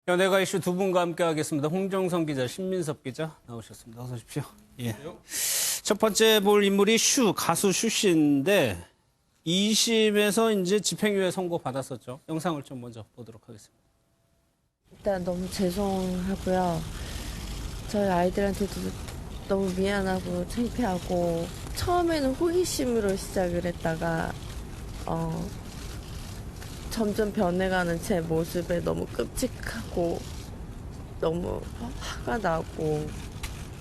연예가 이슈 두 분과 함께하겠습니다. 홍정성 기자, 신민섭 기자 나오셨습니다. 어서 오십시오. 예. 첫 번째 볼 인물이 가수 슈 씨인데 2심에서 이제 집행유예 선고 받았었죠. 영상을 좀 먼저 보도록 하겠습니다. 일단 너무 죄송하고요. 저희 아이들한테도 너무 미안하고 창피하고 처음에는 호기심으로 시작을 했다가 점점 변해가는 제 모습에 너무 끔찍하고 너무 화가 나고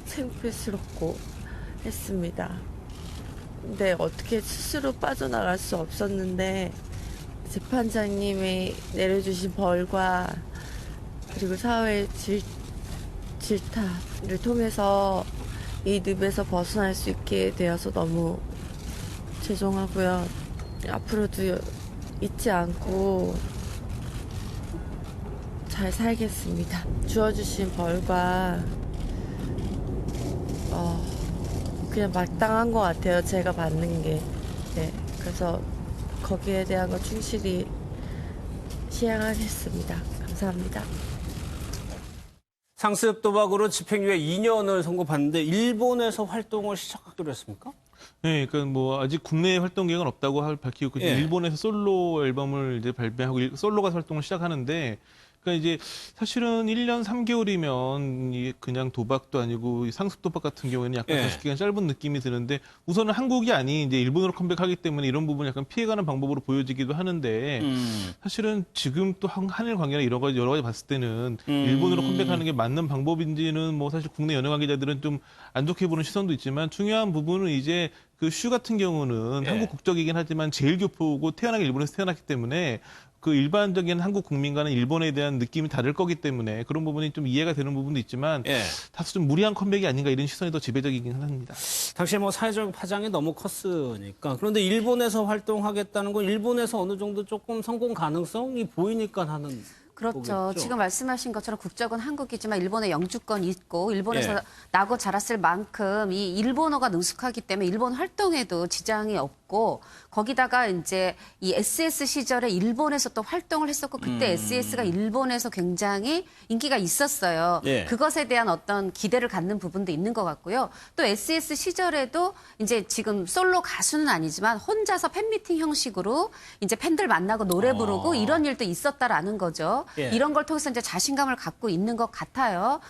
창피스럽고 했습니다. 근데 어떻게 스스로 빠져나갈 수 없었는데 재판장님이 내려주신 벌과 그리고 사회의 질타를 통해서 이 늪에서 벗어날 수 있게 되어서 너무 죄송하고요. 앞으로도 잊지 않고 잘 살겠습니다. 주어주신 벌과 그냥 마땅한 것 같아요. 제가 받는 게. 네, 그래서 거기에 대한 거 충실히 시행하겠습니다. 감사합니다. 상습 도박으로 집행유예 2년을 선고받는데 일본에서 활동을 시작하기로 했습니까? 네, 그러니까 뭐 아직 국내 활동 계획은 없다고 밝히고 예. 일본에서 솔로 앨범을 이제 발매하고 솔로 가수 활동을 시작하는데, 그러니까 이제 사실은 1년 3개월이면 그냥 도박도 아니고 상습 도박 같은 경우에는 약간 예. 기간 짧은 느낌이 드는데, 우선은 한국이 아닌 이제 일본으로 컴백하기 때문에 이런 부분 약간 피해가는 방법으로 보여지기도 하는데, 사실은 지금 또 한일 관계나 여러 가지 봤을 때는 일본으로 컴백하는 게 맞는 방법인지는 뭐 사실 국내 연예 관계자들은 좀 안 좋게 보는 시선도 있지만, 중요한 부분은 이제 그 슈 같은 경우는 예. 한국 국적이긴 하지만 제일 교포고 태어나기 일본에서 태어났기 때문에 그 일반적인 한국 국민과는 일본에 대한 느낌이 다를 거기 때문에 그런 부분이 좀 이해가 되는 부분도 있지만, 예. 다소 좀 무리한 컴백이 아닌가 이런 시선이 더 지배적이긴 합니다. 당시에 뭐 사회적 파장이 너무 컸으니까. 그런데 일본에서 활동하겠다는 건 일본에서 어느 정도 조금 성공 가능성이 보이니까 하는 그렇죠. 거겠죠? 지금 말씀하신 것처럼 국적은 한국이지만 일본에 영주권이 있고 일본에서 예. 나고 자랐을 만큼 이 일본어가 능숙하기 때문에 일본 활동에도 지장이 없고, 거기다가 이제 이 SS 시절에 일본에서 또 활동을 했었고 그때 SS가 일본에서 굉장히 인기가 있었어요. 예. 그것에 대한 어떤 기대를 갖는 부분도 있는 것 같고요. 또 SS 시절에도 이제 지금 솔로 가수는 아니지만 혼자서 팬미팅 형식으로 이제 팬들 만나고 노래 부르고 이런 일도 있었다라는 거죠. 예. 이런 걸 통해서 이제 자신감을 갖고 있는 것 같아요.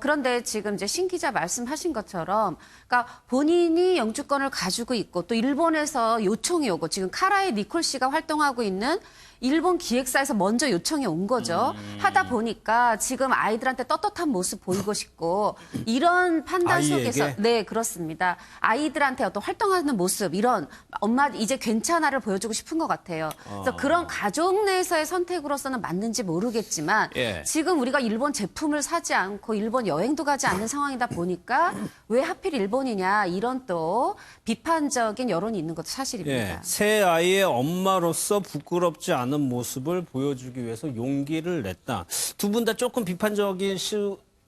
그런데 지금 이제 신 기자 말씀하신 것처럼, 그러니까 본인이 영주권을 가지고 있고 또 일본에서 요청이 오고, 지금 카라의 니콜 씨가 활동하고 있는 일본 기획사에서 먼저 요청이 온 거죠. 하다 보니까 지금 아이들한테 떳떳한 모습 보이고 싶고, 이런 판단 아이에게? 속에서 네, 그렇습니다. 아이들한테 어떤 활동하는 모습, 이런 엄마 이제 괜찮아를 보여주고 싶은 것 같아요. 그래서 그런 가족 내에서의 선택으로서는 맞는지 모르겠지만, 예. 지금 우리가 일본 제품을 사지 않고 일본 여행도 가지 않는 상황이다 보니까 왜 하필 일본이냐, 이런 또 비판적인 여론이 있는 것도 사실입니다. 예. 새 아이의 엄마로서 부끄럽지 않은 모습을 보여주기 위해서 용기를 냈다. 두 분 다 조금 비판적인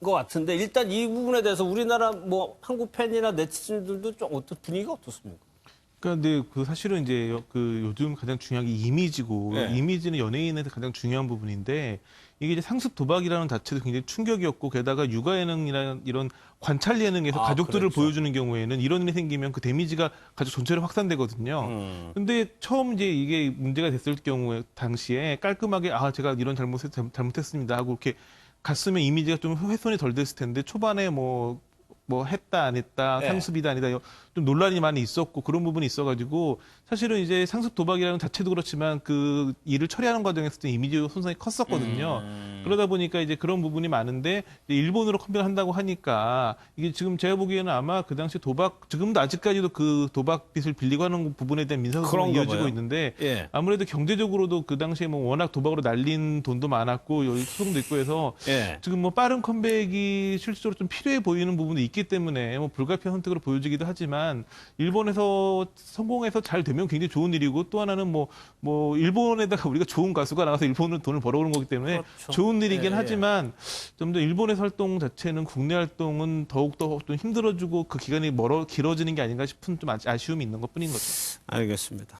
것 같은데, 일단 이 부분에 대해서 우리나라 뭐 한국 팬이나 네티즌들도 좀 분위기가 어떻습니까? 그러니까 근데 그 사실은 이제 그 요즘 가장 중요한 게 이미지고, 네. 이미지는 연예인한테 가장 중요한 부분인데, 이게 이제 상습 도박이라는 자체도 굉장히 충격이었고, 게다가 육아 예능이나 이런 관찰 예능에서 가족들을 그렇죠. 보여주는 경우에는 이런 일이 생기면 그 데미지가 가족 전체로 확산되거든요. 근데 처음 이제 이게 문제가 됐을 경우에 당시에 깔끔하게 제가 이런 잘못했습니다 하고 이렇게 갔으면 이미지가 좀 훼손이 덜 됐을 텐데, 초반에 뭐 했다 안 했다, 네. 상습이다 아니다, 좀 논란이 많이 있었고 그런 부분이 있어가지고, 사실은 이제 상습 도박이라는 자체도 그렇지만 그 일을 처리하는 과정에서 이미지 손상이 컸었거든요. 그러다 보니까 이제 그런 부분이 많은데, 이제 일본으로 컴백을 한다고 하니까 이게 지금 제가 보기에는 아마 그 당시 지금도 아직까지도 그 도박 빚을 빌리고 하는 부분에 대한 민사 소송이 그런가 이어지고 봐요. 있는데, 예. 아무래도 경제적으로도 그 당시에 뭐 워낙 도박으로 날린 돈도 많았고 여기 소송도 있고 해서 예. 지금 뭐 빠른 컴백이 실질적으로 좀 필요해 보이는 부분도 있기 때문에 뭐 불가피한 선택으로 보여지기도 하지만, 일본에서 성공해서 잘 되면 굉장히 좋은 일이고, 또 하나는 뭐 일본에다가 우리가 좋은 가수가 나가서 일본으로 돈을 벌어오는 거기 때문에 그렇죠. 좋은 일이긴 예, 예. 하지만, 좀 더 일본에서 활동 자체는 국내 활동은 더욱더 좀 힘들어지고 그 기간이 길어지는 게 아닌가 싶은 좀 아쉬움이 있는 것뿐인 거죠. 알겠습니다.